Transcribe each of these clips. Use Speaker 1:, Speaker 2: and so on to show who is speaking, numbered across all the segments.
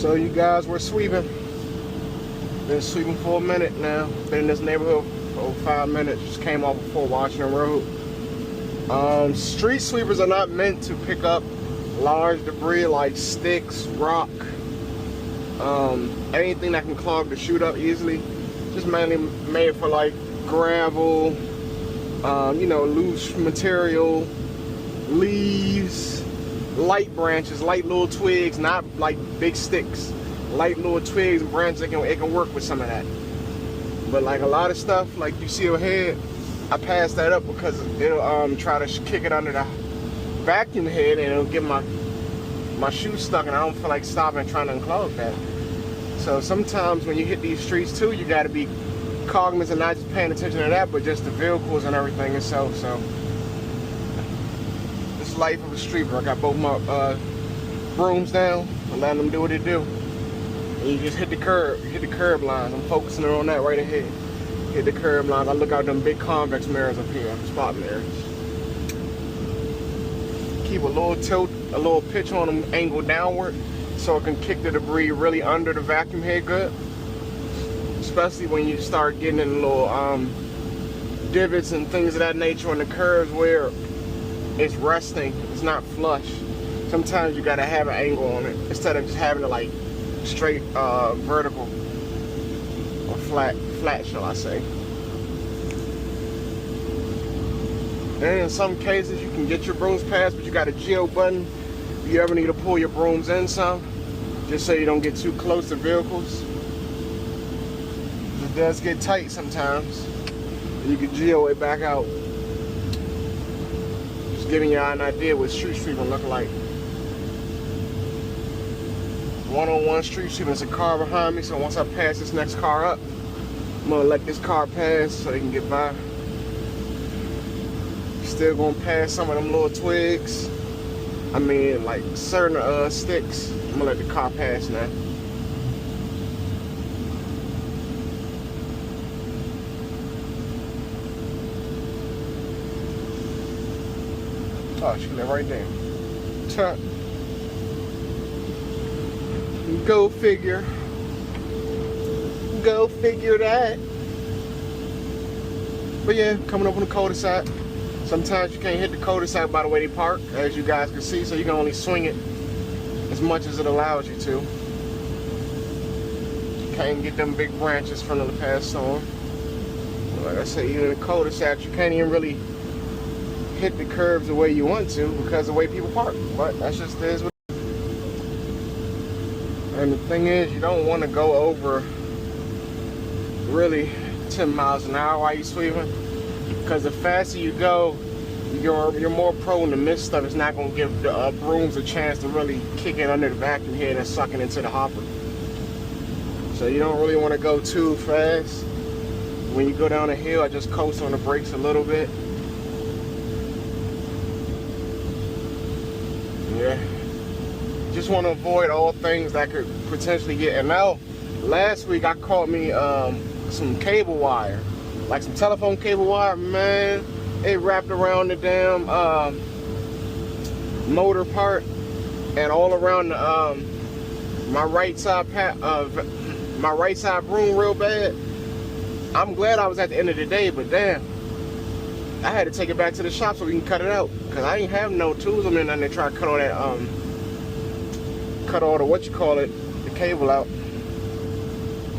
Speaker 1: So you guys, we're sweeping. Been sweeping for a minute now. Been in this neighborhood for over 5 minutes. Just came off before Washington Road. Street sweepers are not meant to pick up large debris like sticks, rock, anything that can clog the chute up easily. Just mainly made for like gravel, you know, loose material, leaves, light branches, light little twigs, not like big sticks. Light little twigs and branches, it can work with some of that. But like a lot of stuff, like you see over here, I passed that up because it'll try to kick it under the vacuum head and it'll get my shoe stuck, and I don't feel like stopping and trying to unclog that. So sometimes when you hit these streets too, you got to be cognizant, not just paying attention to that, but just the vehicles and everything itself. So this life of a streeter. I got both my brooms down and letting them do what they do. And you just hit the curb, you hit the curb lines. I'm focusing on that right ahead. Hit the curb lines. I look out them big convex mirrors up here, spot mirrors. Keep a little tilt, a little pitch on them, angle downward, so it can kick the debris really under the vacuum head good. Especially when you start getting in little divots and things of that nature on the curves where it's resting, it's not flush. Sometimes you gotta have an angle on it instead of just having it like straight vertical or flat shall I say. And in some cases you can get your brooms passed, but you got a geo button if you ever need to pull your brooms in some, just so you don't get too close to vehicles. It does get tight sometimes, and you can geo it back out. Just giving you an idea what street sweeping look like. One-on-one street sweeping. There's a car behind me, so once I pass this next car up, I'm gonna let this car pass so they can get by. Still gonna pass some of them little twigs. I mean, like certain sticks. I'm gonna let the car pass now. Oh, she live right there. Tuck. Go figure. Go figure that. But yeah, coming up on the cul-de-sac. Sometimes you can't hit the cul-de-sac by the way they park, as you guys can see, so you can only swing it as much as it allows you to. You can't get them big branches from the past storm. Like I said, even in the cul-de-sac, you can't even really hit the curbs the way you want to because of the way people park. But that's just is what it is. And the thing is, you don't want to go over really 10 miles an hour while you're sweeping, because the faster you go, you're more prone to miss stuff. It's not going to give the brooms a chance to really kick it under the vacuum head and suck it into the hopper. So you don't really want to go too fast. When you go down a hill, I just coast on the brakes a little bit. Yeah. Just want to avoid all things that could potentially get. And now, last week I caught me some cable wire, like some telephone cable wire, man. It wrapped around the damn motor part and all around the, my right side broom real bad. I'm glad I was at the end of the day, but damn, I had to take it back to the shop so we can cut it out, because I didn't have no tools. I mean, and they try to cut all that cut all the the cable out.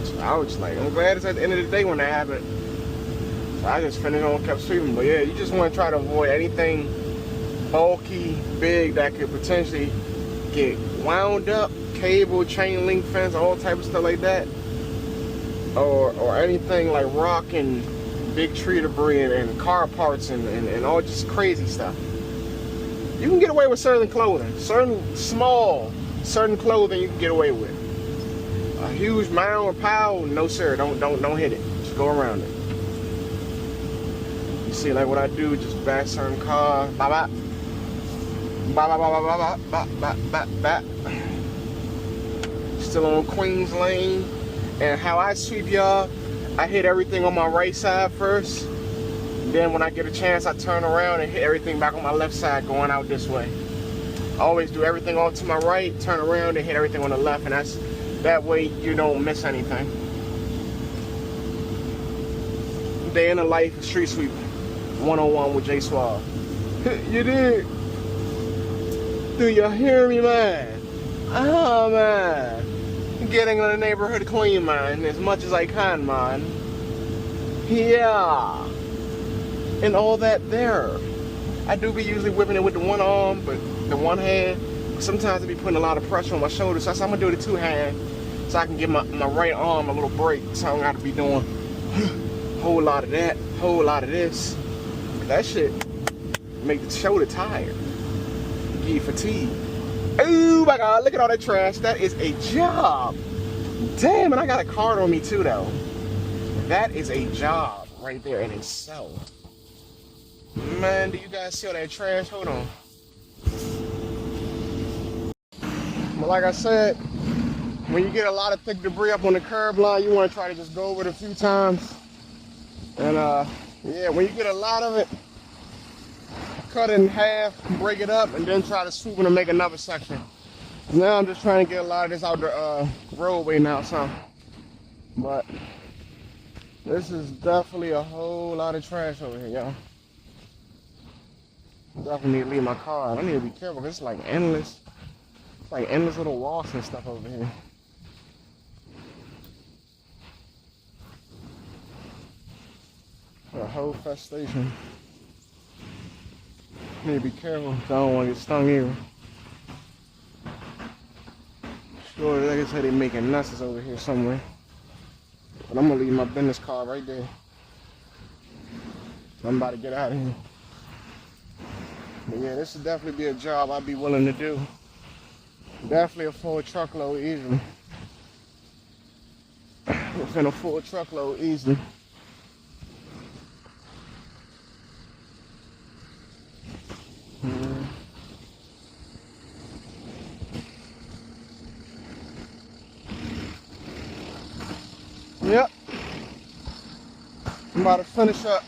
Speaker 1: So I was just like, I'm glad it's at the end of the day when that happened. So I just finished on, kept sweeping. But yeah, you just want to try to avoid anything bulky, big that could potentially get wound up, cable, chain link fence, all type of stuff like that, or anything like rock and big tree debris and car parts and all just crazy stuff. You can get away with certain clothing, certain clothing you can get away with. A huge mound or pile, no sir, don't hit it. Just go around it. You see, like what I do, just back certain cars, bop, Still on Queens Lane, and how I sweep, y'all, I hit everything on my right side first. Then when I get a chance, I turn around and hit everything back on my left side going out this way. I always do everything off to my right, turn around and hit everything on the left, and that way you don't miss anything. Day in the life of street sweep, 101 with J Suave. You did? Do you hear me, man? Oh, man. Getting the neighborhood clean, man, as much as I can, man. Yeah. And all that there. I do be usually whipping it with the one arm, but the one hand, sometimes I be putting a lot of pressure on my shoulders, so I'm gonna do the two hand, so I can give my right arm a little break, so I don't gotta be doing a whole lot of that, whole lot of this. That shit make the shoulder tired, give you fatigue. Oh my God, look at all that trash. That is a job. Damn, and I got a card on me too, though. That is a job right there in itself. Man, do you guys see all that trash? Hold on. But like I said, when you get a lot of thick debris up on the curb line, you want to try to just go over it a few times. And yeah, when you get a lot of it, cut it in half, break it up, and then try to swoop it and make another section. Now I'm just trying to get a lot of this out the roadway now, so. But this is definitely a whole lot of trash over here, y'all. Definitely need to leave my car. I need to be careful because it's like endless. It's like endless little walks and stuff over here. A whole festation. Need to be careful because I don't want to get stung either. Sure, like I said, they're making messes over here somewhere. But I'm gonna leave my business card right there. I'm about to get out of here. But yeah, this would definitely be a job I'd be willing to do. Definitely a full truckload easily. Within a full truckload easily. Yep. I'm about to finish up.